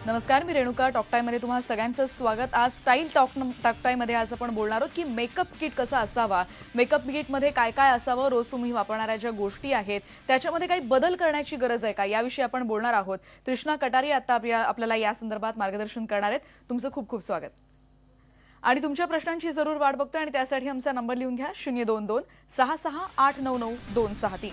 नमस्कार, मी Renuka. Talk time मध्ये तुम्हा सगळ्यांचं स्वागत. आज स्टाईल टॉक टाइम मध्ये आज आपण बोलणार आहोत की मेकअप किट कसा असावा, मेकअप किट मध्ये काय काय असावं, रोज तुम्ही वापरणाऱ्या ज्या गोष्टी आहेत त्याच्यामध्ये काही बदल करण्याची गरज आहे का याविषयी आपण बोलणार आहोत. तृष्णा कटारी आता आपल्याला या संदर्भात मार्गदर्शन करणार आहेत. तुमचं खूप खूप स्वागत. आणि तुमच्या प्रश्नांची जरूर वाट बघतोय आणि त्यासाठी आमचा नंबर लिहून घ्या 02266899263.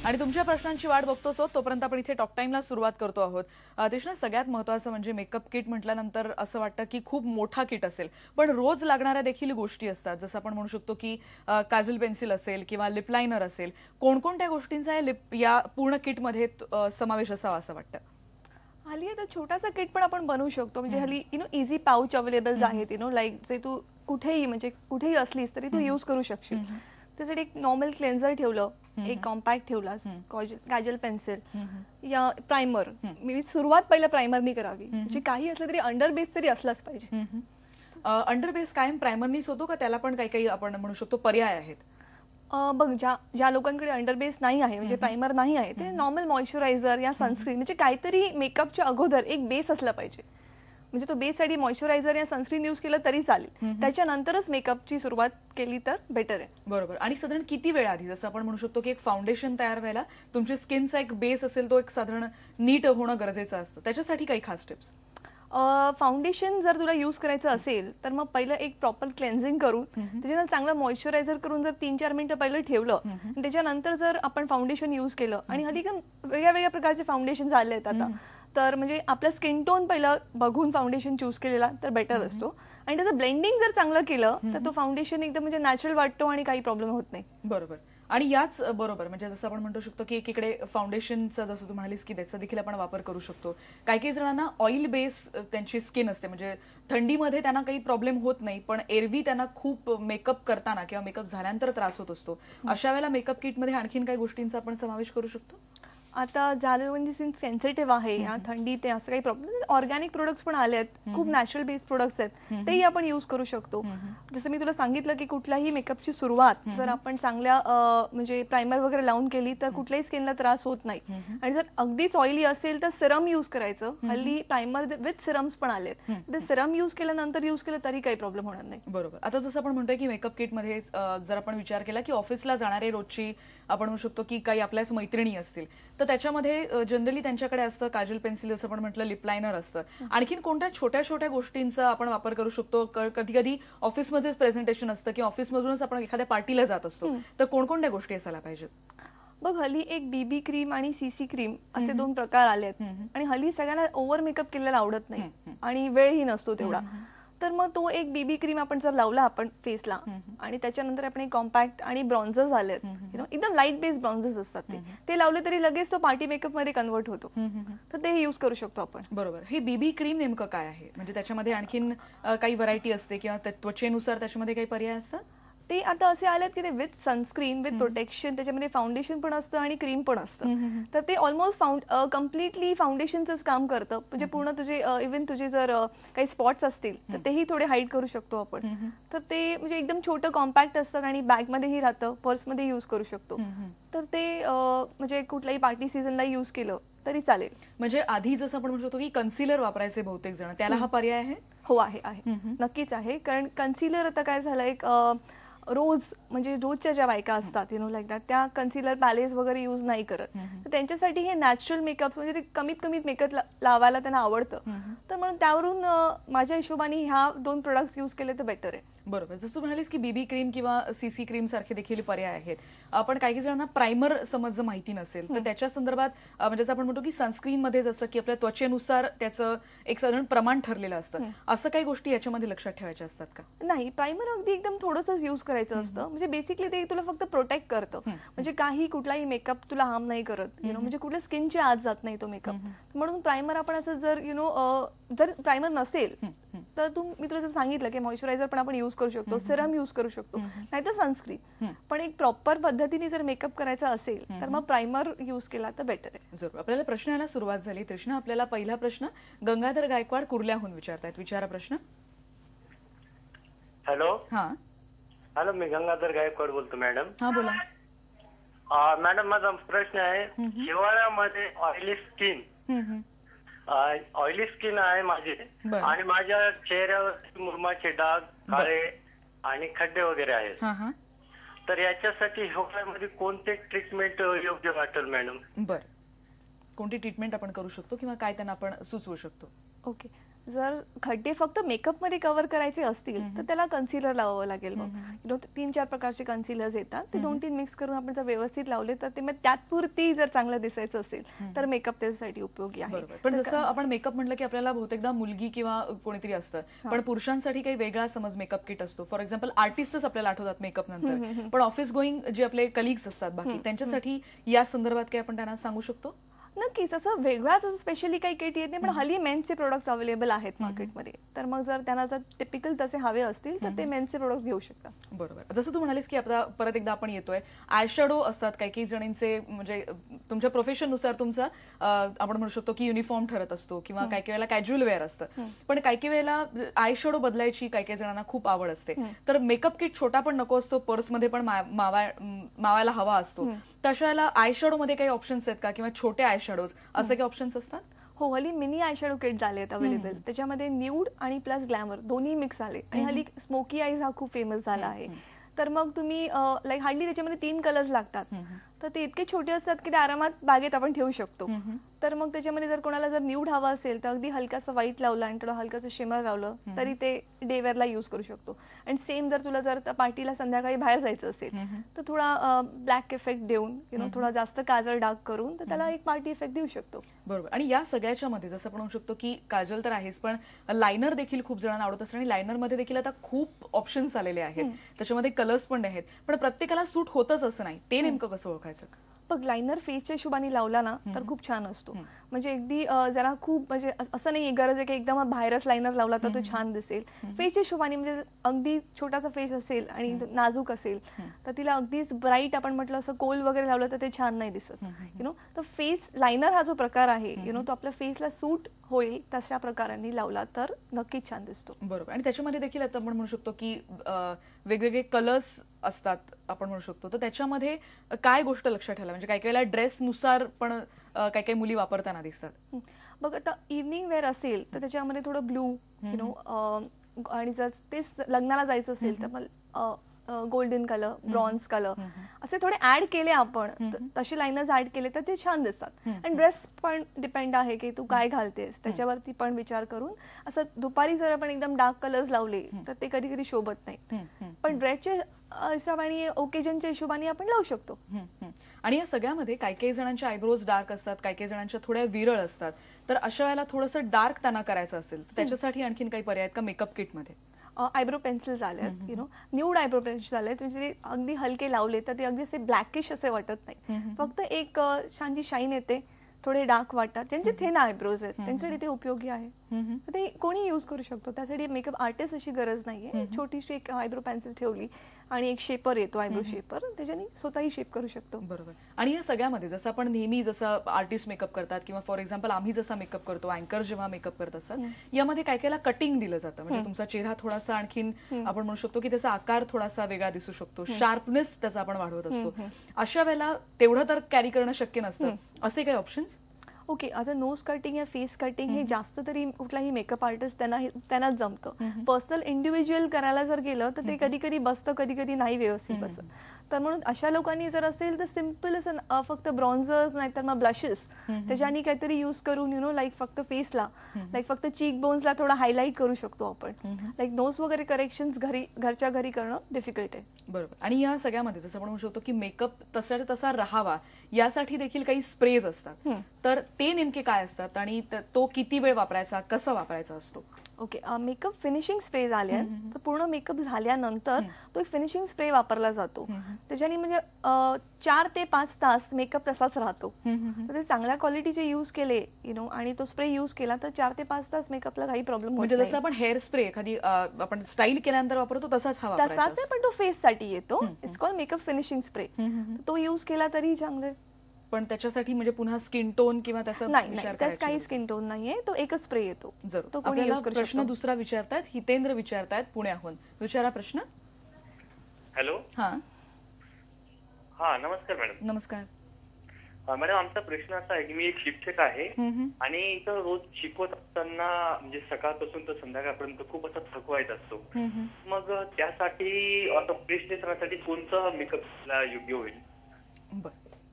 आणि तुमच्या प्रश्नांची वाट बघतो सो तोपर्यंत आपण इथे टॉक टाइमला सुरुवात करतो आहोत. तृष्णा, सगळ्यात महत्त्वाचं म्हणजे मेकअप किट म्हटल्यानंतर असं वाटतं की खूप मोठा किट असेल, पण रोज लागणाऱ्या देखील गोष्टी असतात. जसं आपण म्हणू शकतो की काजल पेन्सिल असेल किंवा लिप लायनर असेल. कोणकोणत्या गोष्टींचा या पूर्ण किटमध्ये समावेश असावा असं वाटतं? हल्ली आता छोटासा किट पण आपण बनवू शकतो. म्हणजे हल्ली इझी पाउच अवेलेबल आहेत. लाईक जे तू कुठेही असलीस तरी तू यूज करू शकशील. त्यासाठी एक नॉर्मल क्लेन्झर ठेवलं, एक कॉम्पॅक्ट ठेवलास, काजल पेन्सिल या प्रायमर. मी सुरुवात पहिल्या प्रायमरनी करावी. म्हणजे काही असलं तरी अंडर बेस तरी असलाच पाहिजे. अंडर बेस कायम प्रायमरनीच होतो का त्याला पण काही काही आपण म्हणू शकतो पर्याय आहेत? बघ, ज्या लोकांकडे अंडर बेस नाही आहे म्हणजे प्रायमर नाही आहे ते नॉर्मल मॉइश्चरायझर या सनस्क्रीन म्हणजे काहीतरी मेकअपच्या अगोदर एक बेस असला पाहिजे. म्हणजे तो बेससाठी मॉइश्चरायझर या सनस्क्रीन यूज केलं तरी चालेल. त्याच्यानंतरच मेकअपची सुरुवात केली तर बेटर आहे. बरोबर. आणि साधारण किती वेळ आधी, जसं आपण म्हणू शकतो की एक फाउंडेशन तयार व्हायला तुमची स्किनचा एक बेस असेल तो एक साधारण नीट होणं गरजेचं असतं, त्याच्यासाठी काही खास टिप्स? फाउंडेशन जर तुला यूज करायचं असेल तर मग पहिलं एक प्रॉपर क्लेन्झिंग करून त्याच्यानंतर चांगलं मॉइश्चरायझर करून जर 3-4 मिनिटं पहिलं ठेवलं, त्याच्यानंतर जर आपण फाउंडेशन यूज केलं. आणि हल्ली वेगळ्या वेगळ्या प्रकारचे फाउंडेशन झाले आहेत आता, तर म्हणजे आपलं स्किन टोन पहिलं बघून फाउंडेशन चूज केलेला तर बेटर असतो. आणि त्याचं ब्लेंडिंग जर चांगलं केलं तर तो फाउंडेशन एकदम म्हणजे नॅचरल वाटतो आणि काही प्रॉब्लेम होत नाही. बरोबर. आणि याच बरोबर म्हणजे जसं आपण म्हणू शकतो की एकीकडे फाउंडेशनचा जसं तू म्हणालीस की त्याचा देखील आपण वापर करू शकतो. काही काही जणांना ऑइल बेस त्यांची स्किन असते, म्हणजे थंडीमध्ये त्यांना काही प्रॉब्लेम होत नाही, पण एरवी त्यांना खूप मेकअप करताना किंवा मेकअप झाल्यानंतर त्रास होत असतो. अशा वेळेला मेकअप किटमध्ये आणखीन काही गोष्टींचा आपण समावेश करू शकतो? आता झालं म्हणजे सेन्सिटिव्ह आहे या थंडी ते असं काही प्रॉब्लेम. ऑर्गॅनिक प्रोडक्ट्स पण आले आहेत, खूप नॅचरल बेस्ड प्रोडक्ट्स आहेत, तेही आपण यूज करू शकतो. जसं मी तुला सांगितलं की कुठल्याही मेकअपची सुरुवात जर आपण चांगल्या म्हणजे प्रायमर वगैरे लावून केली तर कुठल्याही स्किनला त्रास होत नाही. आणि जर अगदीच ऑइली असेल तर सिरम यूज करायचं. हल्ली प्रायमर विथ सिरम्स पण आलेत, ते सिरम यूज केल्यानंतर यूज केलं तरी काही प्रॉब्लेम होणार नाही. बरोबर. आता जसं आपण म्हणतोय की मेकअप किटमध्ये जर आपण विचार केला की ऑफिसला जाणारे रोजची आपण म्हणू शकतो की काही आपल्याच मैत्रिणी असतील तर त्याच्यामध्ये जनरली त्यांच्याकडे असतं काजल पेन्सिल, जसं आपण म्हटलं लिप लायनर असतं. आणखीन कोणत्या छोट्या छोट्या गोष्टींचा आपण वापर करू शकतो? कधी कधी ऑफिसमध्येच प्रेझेंटेशन असतं किंवा ऑफिसमधूनच आपण एखाद्या पार्टीला जात असतो, तर कोणकोणत्या गोष्टी असायला पाहिजेत? बघ, हल्ली एक बीबी क्रीम आणि सीसी क्रीम असे 2 प्रकार आले आहेत. आणि हल्ली सगळ्यांना ओव्हर मेकअप केलेला आवडत नाही आणि वेळही नसतो तेवढा. तर मग तो एक बीबी क्रीम आपण जर लावला आपण फेसला आणि त्याच्यानंतर आपण एक कॉम्पॅक्ट आणि ब्रॉन्झर्स आलेत, एकदम लाईट बेस्ड ब्रॉन्झर्स असतात, ते लावले तरी लगेच तो पार्टी मेकअप मध्ये कन्वर्ट होतो. तर ते यूज करू शकतो आपण. बरोबर. हे बीबी क्रीम नेमकं काय आहे? म्हणजे त्याच्यामध्ये आणखीन काही व्हरायटी असते किंवा त्वचेनुसार त्याच्यामध्ये काही पर्याय असतात? ते आता असे आलेत की ते विथ सनस्क्रीन विथ प्रोटेक्शन, त्याच्यामध्ये फाउंडेशन पण असतं आणि क्रीम पण असतं. तर ते ऑलमोस्ट कम्प्लिटली फाउंडेशनचंच काम करतं. म्हणजे पूर्ण तुझे इव्हन तुझे जर काही स्पॉट्स असतील तर तेही थोडे हाईड करू शकतो आपण. तर ते म्हणजे एकदम छोटं कॉम्पॅक्ट असतं आणि बॅगमध्येही राहतं, पर्समध्ये यूज करू शकतो. तर ते म्हणजे कुठल्याही पार्टी सीझनला यूज केलं तरी चालेल. म्हणजे आधी जसं आपण म्हणू शकतो की कन्सिलर वापरायचे बहुतेक जण, त्याला हा पर्याय आहे? हो, आहे, नक्कीच आहे. कारण कन्सिलर आता काय झालं, एक रोज म्हणजे रोजच्या ज्या बायका असतात लाईक दॅट, त्या कन्सिलर पॅलेस वगैरे यूज नाही करत. तर त्यांच्यासाठी हे नॅचरल मेकअप म्हणजे ते कमीत कमीत मेकअप लावायला त्यांना आवडतं. तर म्हणून त्यावरून माझ्या हिशोबाने ह्या 2 प्रोडक्ट्स यूज केले तर बेटर आहे. बरोबर. जसं म्हणालीस की बीबी क्रीम किंवा सीसी क्रीम सारखे देखील पर्याय आहेत. आपण काही जणांना प्रायमर समज माहिती नसेल तर त्याच्या संदर्भात म्हणजे आपण म्हणतो की सनस्क्रीन मध्ये जसं की आपल्या त्वचेनुसार त्याचं एक साधारण प्रमाण ठरलेलं असतं, असं काही गोष्टी याच्यामध्ये लक्षात ठेवायच्या असतात का? नाही, प्रायमर अगदी एकदम थोडंसंच यूज करायचं असतं. म्हणजे बेसिकली ते तुला फक्त प्रोटेक्ट करतं. म्हणजे कुठलाही मेकअप तुला हार्म नाही करत. म्हणजे कुठल्या स्किनच्या आत जात नाही तो मेकअप. म्हणून प्रायमर आपण असं जर प्रायमर नसेल तर मी तुला जर सांगितलं की मॉइश्चरायझर पण आपण यूज करू शकतो, सिरम यूज करू शकतो, नाहीतर सनस्क्रीन. पण एक प्रॉपर पद्धतीने जर मेकअप करायचा असेल तर मग प्रायमर यूज केला तर बेटर आहे. जरूर. आपल्याला प्रश्न यायला सुरुवात झाली. तृष्णा, आपल्याला पहिला प्रश्न गंगाधर गायकवाड कुर्ल्याहून विचारतायत. विचारा प्रश्न. हॅलो. हा, हॅलो, मी गंगाधर गायकवाड बोलतो मॅडम. हा, बोला. मॅडम माझा प्रश्न आहे, हिवाळ्यामध्ये ऑइली स्किन आहे माझी बरं. आणि माझ्या चेहऱ्यावर मुरमाचे डाग, काळे आणि खड्डे वगैरे आहेत. हा हा तर याच्यासाठी हिवाळ्यामध्ये कोणते ट्रीटमेंट योग्य वाटेल मॅडम? बर, कोणती ट्रीटमेंट आपण करू शकतो किंवा काय त्यांना आपण सुचवू शकतो? ओके, जर खड्डे फक्त मेकअप मध्ये कव्हर करायचे असतील तर त्याला कन्सिलर लावावं लागेल. मग 3-4 प्रकारचे कन्सिलर्स येतात, ते 2-3 मिक्स करून आपण जर व्यवस्थित लावले तर ते मग त्यातपुरती जर चांगलं दिसायचं असेल तर मेकअप त्यासाठी उपयोगी आहे. बरोबर. पण जसं आपण मेकअप म्हटलं की आपल्याला बहुतेकदा मुलगी किंवा कोणीतरी असतं, पण पुरुषांसाठी काही वेगळा समज मेकअप किट असतो. फॉर एक्झाम्पल आर्टिस्टच आपल्याला आठवतात मेकअप नंतर, पण ऑफिस गोईंग जे आपले कलिग्स असतात बाकी, त्यांच्यासाठी या संदर्भात काही आपण त्यांना सांगू शकतो? नक्कीच, असं वेगळाच स्पेशली काही किट येत नाही, पण हल्ली मेन्सचे प्रोडक्ट्स अवेलेबल आहेत मार्केटमध्ये. तर मग जर त्यांना जर टिपिकल तसे हवे असतील तर ते मेन्सचे प्रोडक्ट्स घेऊ शकतात. बरोबर. जसं तू म्हणालीस की आता परत एकदा आपण येतोय, आय शॅडो असतात काही काही जणांचे, म्हणजे तुमच्या प्रोफेशननुसार तुमचा आपण म्हणू शकतो की युनिफॉर्म ठरत असतो किंवा काही काही वेळेला कॅज्युअल वेअर असतं, पण काही काही वेळेला आय शॅडो बदलायची काही काही जणांना खूप आवड असते. तर मेकअप किट छोटा पण नको असतो, पर्समध्ये पण मावायला हवा असतो, तशा वेळेला आय शॅडो मध्ये काही ऑप्शन्स आहेत का, किंवा छोटे आय शॅडोज असे काही ऑप्शन्स असतात? हो, हल्ली मिनी आय शॅडो किट झाले आहेत अवेलेबल. त्याच्यामध्ये न्यूड आणि प्लस ग्लॅमर दोन्ही मिक्स आले आणि हल्ली स्मोकी आईज हा खूप फेमस झाला आहे. तर मग तुम्ही लाईक हार्डली त्याच्यामध्ये 3 कलर्स लागतात, तर ते इतके छोटे असतात की ते आरामात बॅगेत आपण ठेवू शकतो. तर मग त्याच्यामध्ये जर कोणाला जर न्यूड हवा असेल तर अगदी हलकासा व्हाईट लावला आणि थोडं हलकाचं शिमर लावलं तरी ते डे वेअरला यूज करू शकतो. आणि सेम जर तुला जर पार्टीला संध्याकाळी बाहेर जायचं असेल तर थोडा ब्लॅक इफेक्ट देऊन थोडा जास्त काजळ डार्क करून तर त्याला एक पार्टी इफेक्ट देऊ शकतो. बरोबर. आणि या सगळ्याच्या मध्ये जसं आपण म्हणू शकतो की काजल तर आहेच, पण लायनर देखील खूप जणांना आवडत असतं आणि लायनर मध्ये देखील आता खूप ऑप्शन्स आलेले आहेत, त्याच्यामध्ये कलर्स पण आहेत, पण प्रत्येकाला सूट होतच असं नाही. ते नेमकं कसं ओळखायचं? बघ, लायनर फेसच्या हिशोबाने लावला ना तर खूप छान असतो. म्हणजे अगदी जरा खूप म्हणजे असं नाही गरज आहे की एकदम बाहेरच लायनर लावला तर तो छान दिसेल. फेसच्या हिशोबाने म्हणजे अगदी छोटासा फेस असेल आणि नाजूक असेल तर तिला अगदीच ब्राईट आपण म्हटलं असं कोल वगैरे लावलं तर ते छान नाही दिसत. तर फेस लायनर हा जो प्रकार आहे तो आपल्या फेसला सूट होईल तशा प्रकारांनी लावला तर नक्कीच छान दिसतो. बरोबर. आणि त्याच्यामध्ये देखील आता आपण म्हणू शकतो की वेगवेगळे कलर्स असतात आपण म्हणू शकतो, तर त्याच्यामध्ये काय गोष्ट लक्षात ठेवायला, म्हणजे काही काही वेळेला ड्रेसनुसार पण काही काही मुली वापरताना दिसतात. बघ, आता इव्हनिंग वेअर असेल तर त्याच्यामध्ये थोडं ब्लू आणि जर ते लग्नाला जायचं असेल तर मग गोल्डन कलर, ब्रॉन्झ कलर असे थोडे ऍड केले आपण, तसे लाइनर्स ऍड केले तर ते छान दिसतात. आणि ड्रेस पण डिपेंड आहे की तू काय घालतेस त्याच्यावरती पण विचार करून. असं दुपारी जर आपण एकदम डार्क कलर्स लावले तर ते कधी कधी शोभत नाही, पण ड्रेसच्या हिशोबाने ओकेजनच्या हिशोबाने आपण लावू शकतो. आणि या सगळ्यामध्ये काही काही जणांच्या आयब्रोज डार्क असतात, काही काही जणांच्या थोड्या विरळ असतात, तर अशा वेळेला थोडंसं डार्क त्यांना करायचं असेल तर त्याच्यासाठी आणखीन काही पर्याय आहेत का मेकअप किटमध्ये? आयब्रो पेन्सिल्स आलेत, न्यूड आयब्रो पेन्सिल्स आलेत, म्हणजे ते अगदी हलके लावले तर ते अगदी असे ब्लॅकिश असे वाटत नाही, फक्त एक छानशी शाईन येते, थोडे डार्क वाटतात. ज्यांचे थिन आयब्रोज आहेत त्यांच्यासाठी ते उपयोगी आहे, ते कोणी युज करू शकतो. त्यासाठी मेकअप आर्टिस्ट अशी गरज नाहीये. छोटीशी एक आयब्रो पेन्सिल ठेवली आणि एक शेपर येतो आयब्रो शेपर, त्याच्याने स्वतःही शेप करू शकतो. बरोबर. आणि या सगळ्यामध्ये जसं आपण नेहमी जसं आर्टिस्ट मेकअप करतात किंवा फॉर एक्झाम्पल आम्ही जसा मेकअप करतो, अँकर जेव्हा मेकअप करत असतात, यामध्ये काय कायला कटिंग दिलं जातं, म्हणजे तुमचा चेहरा थोडासा आणखीन आपण म्हणू शकतो की त्याचा आकार थोडासा वेगळा दिसू शकतो, शार्पनेस त्याचा आपण वाढवत असतो. अशा वेळेला तेवढं तर कॅरी करणं शक्य नसतं, असे काही ऑप्शन्स? ओके, आता नोज कटिंग या फेस कटिंग हे जास्त तरी कुठलाही मेकअप आर्टिस्ट त्यांनाच जमतं. पर्सनल इंडिव्हिज्युअल करायला जर गेलं तर ते कधी कधी बसतं, कधी कधी नाही व्यवस्थित बसत. तर म्हणून अशा लोकांनी जर असेल तर सिम्पल असं फक्त ब्रॉन्झर्स नाहीतर मग ब्लशेस त्याच्यानी काहीतरी युज करून लाईक फक्त फेसला, लाईक फक्त चीक बोन्सला थोडा हायलाइट करू शकतो आपण. लाईक नोज वगैरे करेक्शन्स घरच्या घरी करणं डिफिकल्ट आहे. बरोबर. आणि या सगळ्यामध्ये जसं आपण म्हणू शकतो की मेकअप तसा राहावा यासाठी देखील काही स्प्रेज असतात, तर ते नेमके काय असतात आणि तो किती वेळ वापरायचा, कसा वापरायचा असतो? ओके, मेकअप फिनिशिंग स्प्रे आले आहेत, तर पूर्ण मेकअप झाल्यानंतर तो एक फिनिशिंग स्प्रे वापरला जातो. त्याच्याने म्हणजे 4 ते 5 तास मेकअप तसाच राहतो. तर ते चांगल्या क्वालिटीचे यूज केले आणि तो स्प्रे यूज केला तर 4 ते 5 तास मेकअपला काही प्रॉब्लेम होत नाही. म्हणजे जसं आपण हेअर स्प्रे एखादी आपण स्टाईल केल्यानंतर वापरतो तसाच हा वापरायचा? तसाच आहे, पण तो फेस साठी येतो. It's called makeup finishing spray. तो यूज केला तरी चांगले. पण त्याच्यासाठी म्हणजे पुन्हा स्किन टोन किंवा त्याचा नाही, त्याच काही स्किन टोन नाहीये, तो एकच स्प्रे येतो. तो कोणी यूज करू शकतो. प्रश्न दुसरा विचारतायत, हितेंद्र विचारतायत पुण्याहून. विचारा प्रश्न. हॅलो. हा हा नमस्कार मॅडम. नमस्कार. मॅडम आमचा प्रश्न असा आहे की मी एक शिक्षक आहे आणि इथं रोज शिकवत असताना म्हणजे सकाळपासून तर संध्याकाळपर्यंत खूप असा थकवा येत असतो. मग त्यासाठी आता फ्रेशनेस राहण्यासाठी कोणतं मेकअप योग्य होईल? बर,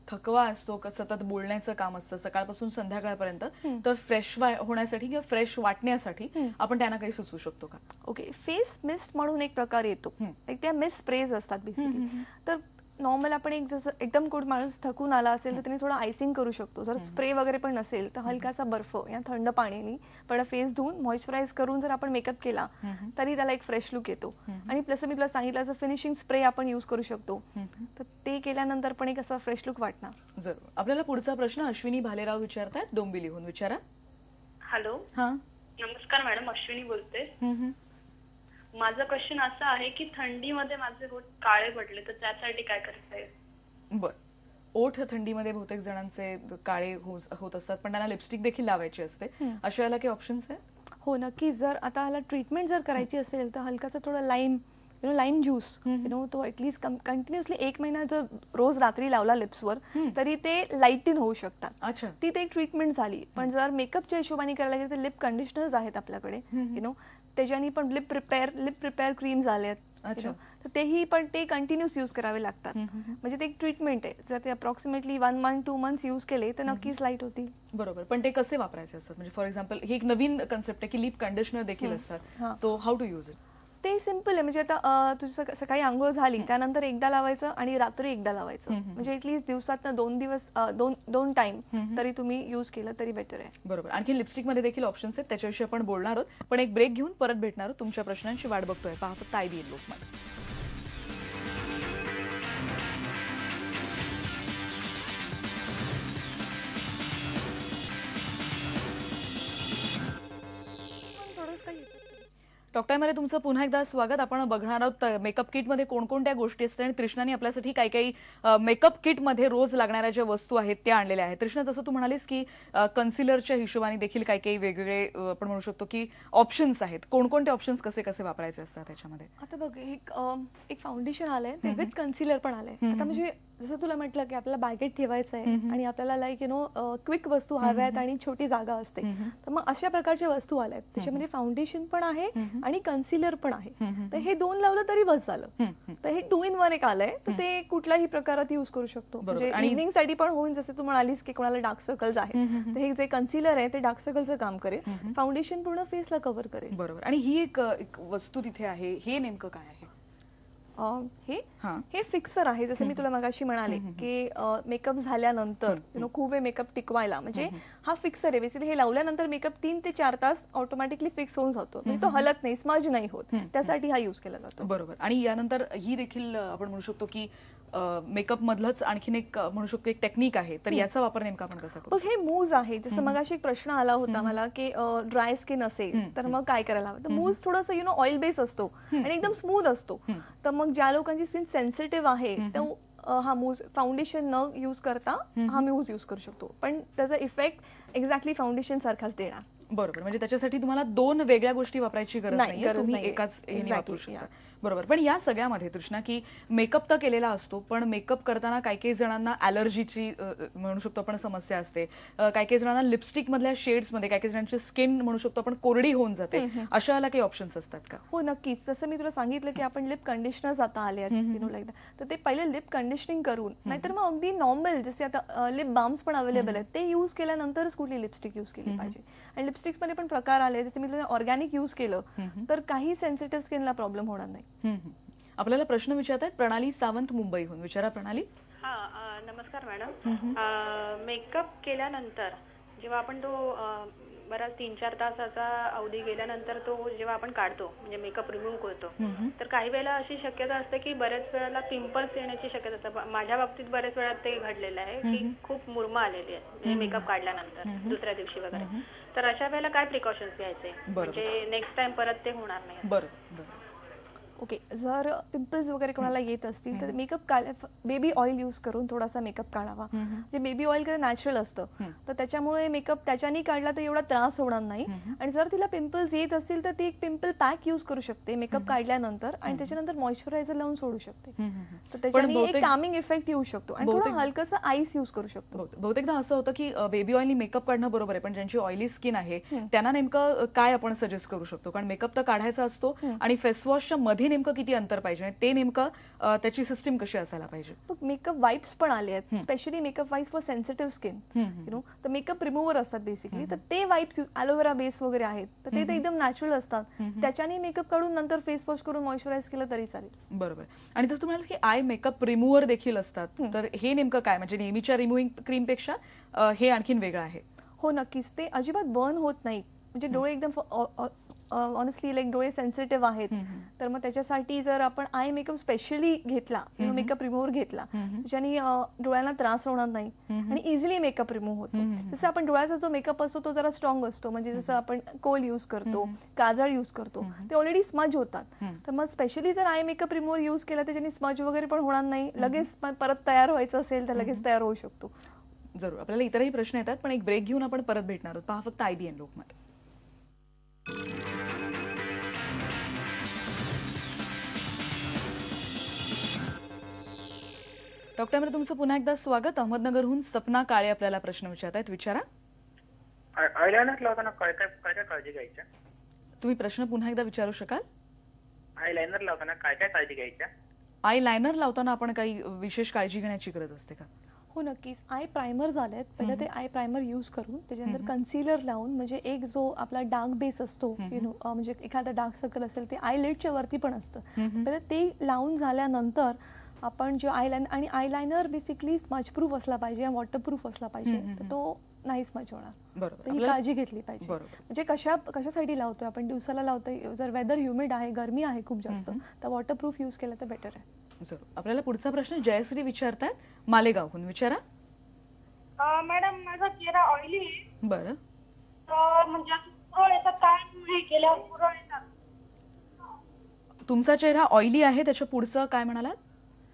थकवा असतो का सतत बोलण्याचं काम असतं सकाळपासून संध्याकाळपर्यंत, तर फ्रेश होण्यासाठी किंवा फ्रेश वाटण्यासाठी आपण त्यांना काही सुचवू शकतो का? ओके, फेस मिस्ट म्हणून एक प्रकार येतो. एक त्या मिस्ट स्प्रेज असतात बेसिकली. तर नॉर्मल आपण एक जसं एकदम कोण माणूस थकून आला असेल तर त्याने थोडं आयसिंग करू शकतो. जर स्प्रे वगैरे पण नसेल तर हलकासा बर्फ या थंड पाण्याने पण फेस धुवून मॉइश्चराईज करून जर आपण मेकअप केला तरी त्याला एक फ्रेश लुक येतो. आणि प्लस मी तुला सांगितलं असं फिनिशिंग स्प्रे आपण यूज करू शकतो, तर ते केल्यानंतर पण एक असा फ्रेश लुक वाटणार. जरूर. आपल्याला पुढचा प्रश्न अश्विनी भालेराव विचारतायत डोंबिवलीहून. विचारा. हॅलो, हा, नमस्कार मॅडम, अश्विनी बोलते. माझं क्वेश्चन असं आहे की थंडीमध्ये माझे ओठ काळे पडले तर त्यासाठी काय करता येईल? बर. ओठ थंडीमध्ये बहुतेक जणांचे काळे होत असतात, पण त्यांना लिपस्टिक देखील लावायची असते. अशा याला काही ऑप्शन्स आहेत? हो नक्की. जर आता ह्याला ट्रीटमेंट जर करायची असेल तर हलकासा थोडा लाईम ज्यूस तो ऍटलीस्ट कंटिन्युअसली 1 महिना जर रोज रात्री लावला लिप्सवर तरी ते लाईटिन होऊ शकतात. अच्छा, ती एक ट्रीटमेंट झाली. पण जर मेकअपच्या हिशोबाने करायला गेलं तर लिप कंडिशनर्स आहेत आपल्याकडे, त्याच्यानी पण लिप प्रिपेअर क्रीम्स आले आहेत, तर तेही पण ते कंटिन्यूस यूज करावे लागतात. म्हणजे ते एक ट्रीटमेंट आहे. जर ते अप्रॉक्सिमेटली 1 मंथ 2 मंथ्स यूज केले तर नक्कीच लाईट होतील. बरोबर. पण ते कसे वापरायचे असतात? म्हणजे फॉर एक्झाम्पल ही एक नवीन कन्सेप्ट आहे की लिप कंडिशनर देखील असतात, तो हाऊ टू यूज इट? ते सिम्पल आहे. म्हणजे आता तुझी सकाळी आंघोळ झाली त्यानंतर एकदा लावायचं आणि रात्री एकदा लावायचं. म्हणजे ऍटलीस्ट दिवसात 2 दिवस 2 टाइम तरी तुम्ही यूज केलं तरी बेटर आहे. बरोबर. आणखी लिपस्टिक मध्ये देखील ऑप्शन्स आहेत, त्याच्याविषयी आपण बोलणार आहोत. पण एक ब्रेक घेऊन परत भेटणार आहोत. तुमच्या प्रश्नांची वाट बघतोय. पहा फक्त IBN लोकमत. टॉक टाइममध्ये तुमचं पुन्हा एकदा स्वागत. आपण बघणार आहोत मेकअप किटमध्ये कोणकोणत्या गोष्टी असतात आणि तृष्णाने आपल्यासाठी काही काही मेकअप किटमध्ये रोज लागणाऱ्या ज्या वस्तू आहेत त्या आणलेल्या आहेत. तृष्णा, जसं तू म्हणालीस की कन्सिलरच्या हिशोबाने देखील काही काही वेगवेगळे आपण म्हणू शकतो की ऑप्शन्स आहेत. कोणकोणते ऑप्शन्स कसे कसे वापरायचे असतात त्याच्यामध्ये? आता बघ, एक फाउंडेशन आलंय ते विथ कन्सिलर पण आलंय. आता म्हणजे जसं तुला म्हटलं की आपल्याला बॅगेट ठेवायचं आहे आणि आपल्याला लाईक क्विक वस्तू हव्यात आणि छोटी जागा असते, तर मग अशा प्रकारच्या वस्तू आल्यात. त्याच्यामध्ये फाउंडेशन पण आहे आणि कन्सिलर पण आहे. तर हे 2 लावलं तरी बस झालं. तर हे 2 in 1 एक आलंय, तर ते कुठल्याही प्रकारात युज करू शकतो. म्हणजे इव्हनिंग साठी पण होईल. जसं तू म्हणालीस की कोणाला डार्क सर्कल्स आहे तर हे जे कन्सिलर आहे ते डार्क सर्कलचं काम करेल. फाउंडेशन पूर्ण फेसला कव्हर करेल. बरोबर. आणि ही एक वस्तू तिथे आहे, हे नेमकं काय आहे? हे फिक्सर आहे. जसं मी तुला मगाशी म्हणाले की मेकअप झाल्यानंतर खूप वेळ मेकअप टिकवायला, म्हणजे हा फिक्सर आहे. बेसिकली हे लावल्यानंतर मेकअप 3 ते 4 तास ऑटोमॅटिकली फिक्स होऊन जातो. म्हणजे तो हलत नाही, स्मज नाही होत. त्यासाठी हा युज केला जातो. बरोबर. आणि यानंतर ही देखील आपण म्हणू शकतो की मेकअप मधलंच आणखीन एक म्हणू शकतो एक टेक्निक आहे, तर याचा वापर नेमका आपण कसा करू? हे मूज आहे. जसं मगाशी एक प्रश्न आला होता मला की ड्राय स्किन असेल तर मग काय करायला हवं. तर मूज थोडंसं ऑइल बेस असतो आणि एकदम स्मूथ असतो. तर मग ज्या लोकांची स्किन सेन्सिटिव्ह आहे तर हा मूज फाउंडेशन न यूज करता हा मूज यूज करू शकतो, पण त्याचा इफेक्ट एक्झॅक्टली फाउंडेशन सारखाच देणार. बरोबर. म्हणजे त्याच्यासाठी तुम्हाला 2 वेगळ्या गोष्टी वापरायची गरज नाही, तुम्ही एकाच ह्याने वापरू शकता. बरोबर. पण या सगळ्यामध्ये तृष्णा की मेकअप तर केलेला असतो, पण मेकअप करताना काही काही जणांना ॲलर्जीची म्हणू शकतो आपण समस्या असते. काही काही जणांना लिपस्टिक मधल्या शेड्समध्ये काही काही जणांची स्किन म्हणू शकतो आपण कोरडी होऊन जाते. अशा याला काही ऑप्शन्स असतात का? हो नक्कीच. जसं मी तुला सांगितलं की आपण लिप कंडिशनर्स आता आले आहेत लाईक, तर ते पहिले लिप कंडिशनिंग करून, नाहीतर मग अगदी नॉर्मल जसे आता लिप बाम्स पण अवेलेबल आहेत ते यूज केल्यानंतरच कुठली लिपस्टिक यूज केली पाहिजे. आणि लिपस्टिक्स मध्ये पण प्रकार आले. जसे मी तुला ऑर्गॅनिक यूज केलं तर काही सेन्सिटिव्ह स्किनला प्रॉब्लेम होणार नाही. आपल्याला प्रश्न विचारतायत प्रणाली सावंत मुंबईहून. विचारा प्रणाली. नमस्कार मॅडम. मेकअप केल्यानंतर जेव्हा आपण तो बराच 3-4 तासाचा अवधी गेल्यानंतर तो जेव्हा आपण काढतो म्हणजे मेकअप रिमूव्ह करतो, तर काही वेळेला अशी शक्यता असते की बऱ्याच वेळेला पिंपल्स येण्याची शक्यता असते. माझ्या बाबतीत बऱ्याच वेळा ते घडलेलं आहे की खूप मुरमा आलेली आहे म्हणजे मेकअप काढल्यानंतर दुसऱ्या दिवशी वगैरे. तर अशा वेळेला काय प्रिकॉशन्स घ्यायचे म्हणजे नेक्स्ट टाइम परत ते होणार नाही? बरोबर. ओके, जर पिंपल्स वगैरे कोणाला येत असतील तर मेकअप बेबी ऑइल यूज करून थोडासा मेकअप काढावा. जे बेबी ऑइल कसं नॅचरल असतं, तर त्याच्यामुळे मेकअप त्याच्यानी काढला तर एवढा त्रास होणार नाही. आणि जर तिला पिंपल्स येत असतील तर ती एक पिंपल पॅक यूज करू शकते मेकअप काढल्यानंतर, आणि त्याच्यानंतर मॉइश्चरायझर लावून सोडू शकते. तर त्याच्याने एक कामिंग इफेक्ट येऊ शकतो. आणि थोडं हलकंसं आईस यूज करू शकतो. बहुतेकदा असं होतं की बेबी ऑइलनी मेकअप काढणं बरोबर आहे, पण ज्यांची ऑइली स्किन आहे त्यांना नेमकं काय आपण सजेस्ट करू शकतो? कारण मेकअप तर काढायचा असतो आणि फेस वॉशच्या मध्ये नेमकं किती अंतर पाहिजे आणि ते नेमकं त्याची सिस्टीम कशी असायला पाहिजे? मेकअप वाईप्स पण आले आहेत, specially makeup wipes for sensitive skin. तर मेकअप रिमूव्हर असतात बेसिकली, तर ते वाईप्स ॲलोवेरा बेस वगैरे आहेत, तर ते एकदम नॅचरल असतात. त्याच्याने मेकअप काढून नंतर फेस वॉश करून मॉइश्चराईज केलं तरी चालेल. बरोबर. आणि जसं तुम्हाला की आय मेकअप रिमूव्हर देखील असतात, तर हे नेमकं काय, म्हणजे नेहमीच्या रिमूव्हिंग क्रीमपेक्षा हे आणखीन वेगळं आहे? हो, नक्कीच. ते अजिबात बर्न होत नाही. म्हणजे डोळे एकदम ऑनेस्टली लाईक डोळे सेन्सिटिव्ह आहेत, तर मग त्याच्यासाठी जर आपण आय मेकअप स्पेशली घेतला, मेकअप रिमूव्हर घेतला, ज्याने डोळ्यांना त्रास होणार नाही आणि इझिली मेकअप रिमूव्ह होतो. जसं आपण डोळ्याचा जो मेकअप असतो तो जरा स्ट्रॉंग असतो, म्हणजे जसं आपण कोल यूज करतो, काजळ यूज करतो, ते ऑलरेडी स्मज होतात. तर मग स्पेशली जर आय मेकअप रिमूव्हर यूज केला त्याच्याने स्मज वगैरे पण होणार नाही. लगेच परत तयार व्हायचं असेल तर लगेच तयार होऊ शकतो. जरूर. आपल्याला इतरही प्रश्न येतात, पण एक ब्रेक घेऊन आपण परत भेटणार आहोत. पहा फक्त IBN लोकमत. डॉक्टर, तुमचं पुन्हा एकदा स्वागत. अहमदनगरहून सपना काळे आपल्याला प्रश्न विचारतायत. विचारा. आयलाइनर लावताना काय काय काळजी घ्यायच्या? तुम्ही प्रश्न पुन्हा एकदा विचारू शकाल? आयलाइनर लावताना काय काय काळजी घ्यायच्या? आय लायनर लावताना आपण काही विशेष काळजी घेण्याची गरज असते का? हो, नक्कीच. आय प्रायमर झालेत, पहिलं ते आय प्रायमर यूज करून त्याच्यानंतर कन्सिलर लावून, म्हणजे एक जो आपला डार्क बेस असतो, म्हणजे एखादा डार्क सर्कल असेल ते आय लिडच्या वरती पण असतं, पहिलं ते लावून झाल्यानंतर आपण जे आयलाइनर, आणि आयलाइनर बेसिकली स्मजप्रूफ असला पाहिजे, वॉटरप्रूफ असला पाहिजे, तर तो नाही स्मज होणार. बरोबर. ही काळजी घेतली पाहिजे. म्हणजे कशासाठी लावतोय आपण? दिवसाला लावतोय, जर वेदर ह्युमिड आहे, गरमी आहे खूप जास्त, तर वॉटरप्रूफ यूज केलं तर बेटर आहे. जरूर. आपल्याला पुढचा प्रश्न जयश्री विचारतायत मालेगावहून. विचारा. मॅडम, माझा चेहरा ऑइली आहे. बरं. म्हणजे पुरळ येतात, काय हे केल्यावर पुरळ येतात. तुमचा चेहरा ऑइली आहे, त्याच्या पुढचं काय म्हणालात?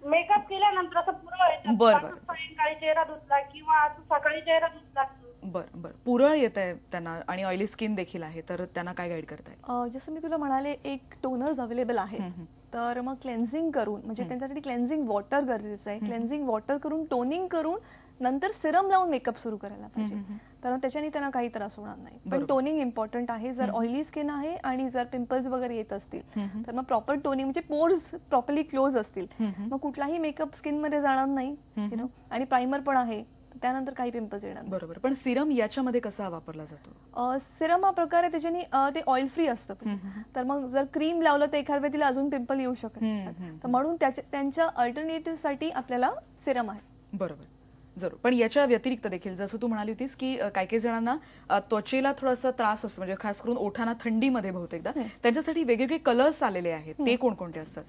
मेकअप केल्यानंतर असं पुरळ येतात. बरं. सायंकाळी चेहरा धुतला किंवा सकाळी चेहरा धुतला. बरं बरं. पुरळ येत आहे त्यांना आणि ऑइली स्किन देखील आहे, तर त्यांना काय गाईड करताय? जसं मी तुला म्हणाले, एक टोनर्स अवेलेबल आहे, तर मग क्लेन्झिंग करून, म्हणजे त्यांच्यासाठी क्लेन्झिंग वॉटर गरजेचं आहे. क्लेन्झिंग वॉटर करून, टोनिंग करून, नंतर सिरम लावून मेकअप सुरू करायला पाहिजे, तर त्याच्याने त्यांना काही त्रास होणार नाही. पण टोनिंग इम्पॉर्टंट आहे. जर ऑइली स्किन आहे आणि जर पिंपल्स वगैरे येत असतील तर मग प्रॉपर टोनिंग, म्हणजे पोर्स प्रॉपरली क्लोज असतील, मग कुठलाही मेकअप स्किन मध्ये जाणार नाही, आणि प्रायमर पण आहे, त्यानंतर काही पिंपल्स येणार. बरोबर. पण सिरम याच्यामध्ये कसा वापरला जातो? सिरम हा प्रकार आहे, त्याच्याने ते ऑइल फ्री असतं, तर मग जर क्रीम लावलं तर एखाद्या तिला अजून पिंपल येऊ शकतात, तर म्हणून त्यांच्या अल्टरनेटिव्ह साठी आपल्याला सिरम आहे. बरोबर. जरूर. पण याच्या व्यतिरिक्त देखील जसं तू म्हणाली होतीस की काही काही जणांना त्वचेला थोडासा त्रास असतो, म्हणजे खास करून ओठांना थंडीमध्ये बहुतेकदा, त्यांच्यासाठी वेगवेगळे कलर्स आलेले आहेत, ते कोणकोणते असतात?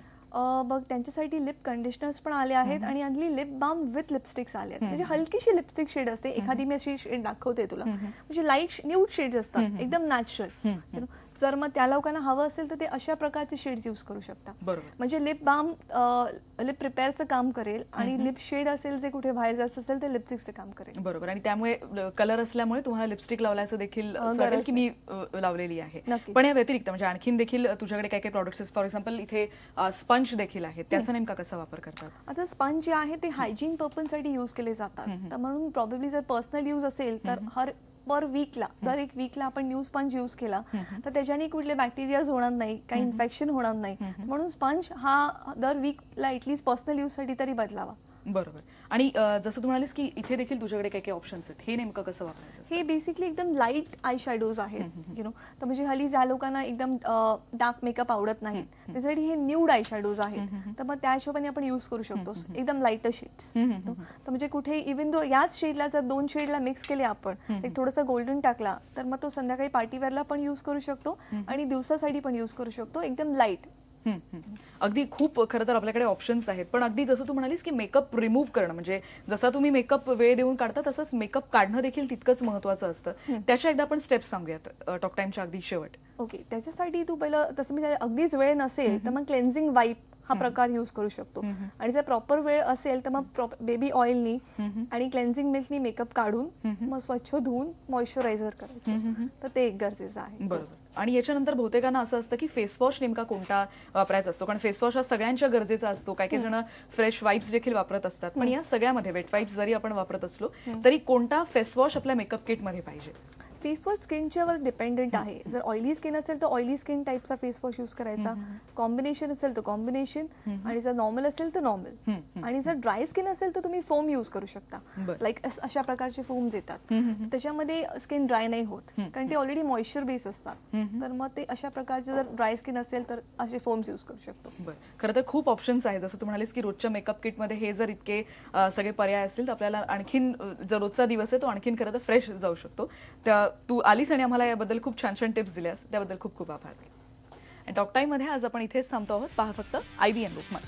बघ, त्यांच्यासाठी लिप कंडिशनर्स पण आले आहेत आणि आणली लिप बाम विथ लिपस्टिक्स आले आहेत. म्हणजे हलकीशी लिपस्टिक शेड असते, एखादी मी अशी शेड दाखवते तुला, म्हणजे लाईट न्यूड शेड्स असतात, एकदम नॅचरल. जर मग त्या लोकांना हवं असेल तर ते अशा प्रकारचे शेड्स यूज करू शकतात. बरोबर. म्हणजे लिप बाम लिप प्रिपेअरचं काम करेल आणि लिप शेड असेल जे कुठे बाहेर जायचं असेल ते लिपस्टिकचं काम करेल. बरोबर. आणि त्यामुळे कलर असल्यामुळे तुम्हाला लिपस्टिक लावल्याचं देखील वाटेल की मी लावलेली आहे. पण या व्यतिरिक्त म्हणजे आणखीन देखील तुझ्याकडे काय काय प्रोडक्ट्स, फॉर एक्झाम्पल इथे स्पंज देखील आहेत, त्याचा नेमका कसा वापर करतात? आता स्पंज जे आहे ते हायजीन पर्पजसाठी यूज केले जातात, तर म्हणून प्रॉब्लेमली जर पर्सनल यूज असेल तर दर एक वीकला आपण न्यू स्पंज यूज केला तर त्याच्याने कुठले बॅक्टेरियाज होणार नाही, काही इन्फेक्शन होणार नाही, म्हणून स्पंज हा दर वीकला ॲटलीस्ट पर्सनल यूज साठी तरी बदलावा. बरोबर. आणि जसं तू म्हणालीस की इथे देखील तुझ्याकडे काही काही ऑप्शन्स आहेत, हे नेमकं कसं वापरायचं? हे बेसिकली एकदम लाईट आय शॅडोज आहेत, तर म्हणजे हल्ली ज्या लोकांना एकदम डार्क मेकअप आवडत नाही त्यासाठी हे न्यूड आय शॅडोज आहेत, तर मग त्या हिशोबाने आपण यूज करू शकतो एकदम लाईटर शेड्स. तर म्हणजे कुठे इव्हन दो याच शेडला जर 2 शेडला मिक्स केले आपण, एक थोडासा गोल्डन टाकला तर मग तो संध्याकाळी पार्टीवेअरला पण यूज करू शकतो आणि दिवसासाठी पण यूज करू शकतो, एकदम लाईट. अगदी खूप खरं तर आपल्याकडे ऑप्शन्स आहेत, पण अगदी जसं तू म्हणालीस की मेकअप रिमूव्ह करणं, म्हणजे जसा तुम्ही मेकअप वेळ देऊन काढता तसंच मेकअप काढणं देखील तितकंच महत्वाचं असतं. त्याच्या एकदा आपण स्टेप्स सांगूयात टॉक टाइमच्या अगदी शेवट. ओके, त्याच्यासाठी तू पहिलं तसं मी अगदीच वेळ नसेल तर मग क्लेन्झिंग वाईप हा प्रकार यूज करू शकतो. आणि जर प्रॉपर वेळ असेल तर मग बेबी ऑइलनी आणि क्लेन्झिंग मिल्कनी मेकअप काढून मग स्वच्छ धुवून मॉइश्चरायझर करायचं, तर ते एक गरजेचं आहे. बरोबर. आणि याच्यानंतर बहुतेकांना असं असतं की फेस वॉश नेमका कोणता वापरायचा असतो, कारण फेस वॉश हा सगळ्यांच्या गरजेचा असतो. काही काही जण फ्रेश वाईप्स देखील वापरत असतात, पण या सगळ्यामध्ये वेट वाईप्स जरी आपण वापरत असलो तरी कोणता फेस वॉश आपल्या मेकअप किटमध्ये पाहिजे? फेस वॉश स्किनच्यावर डिपेंडेंट आहे. जर ऑइली स्किन असेल तर ऑइली स्किन टाईपचा फेस वॉश यूज करायचा, कॉम्बिनेशन असेल तर कॉम्बिनेशन, आणि जर नॉर्मल असेल तर नॉर्मल, आणि जर ड्राय स्किन असेल तर तुम्ही फोम यूज करू शकता. लाईक अशा प्रकारचे फोम्स येतात, त्याच्यामध्ये स्किन ड्राय नाही होत कारण ते ऑलरेडी मॉइश्चर बेस असतात. तर मग ते अशा प्रकारचे जर ड्राय स्किन असेल तर असे फोम्स यूज करू शकतो. बरं, खरं तर खूप ऑप्शन्स आहेत. जसं तू म्हणालीस की रोजच्या मेकअप किटमध्ये हे जर इतके सगळे पर्याय असतील तर आपल्याला आणखीन जर रोजचा दिवस आहे तो आणखीन खरं तर फ्रेश जाऊ शकतो. त्या तू आलीस आणि आम्हाला याबद्दल खूप छान छान टिप्स दिल्यास, त्याबद्दल खूप खूप आभार. आणि टॉक टाइम मध्ये आज आपण इथेच थांबतो आहोत. पहा फक्त IBN लोकमत.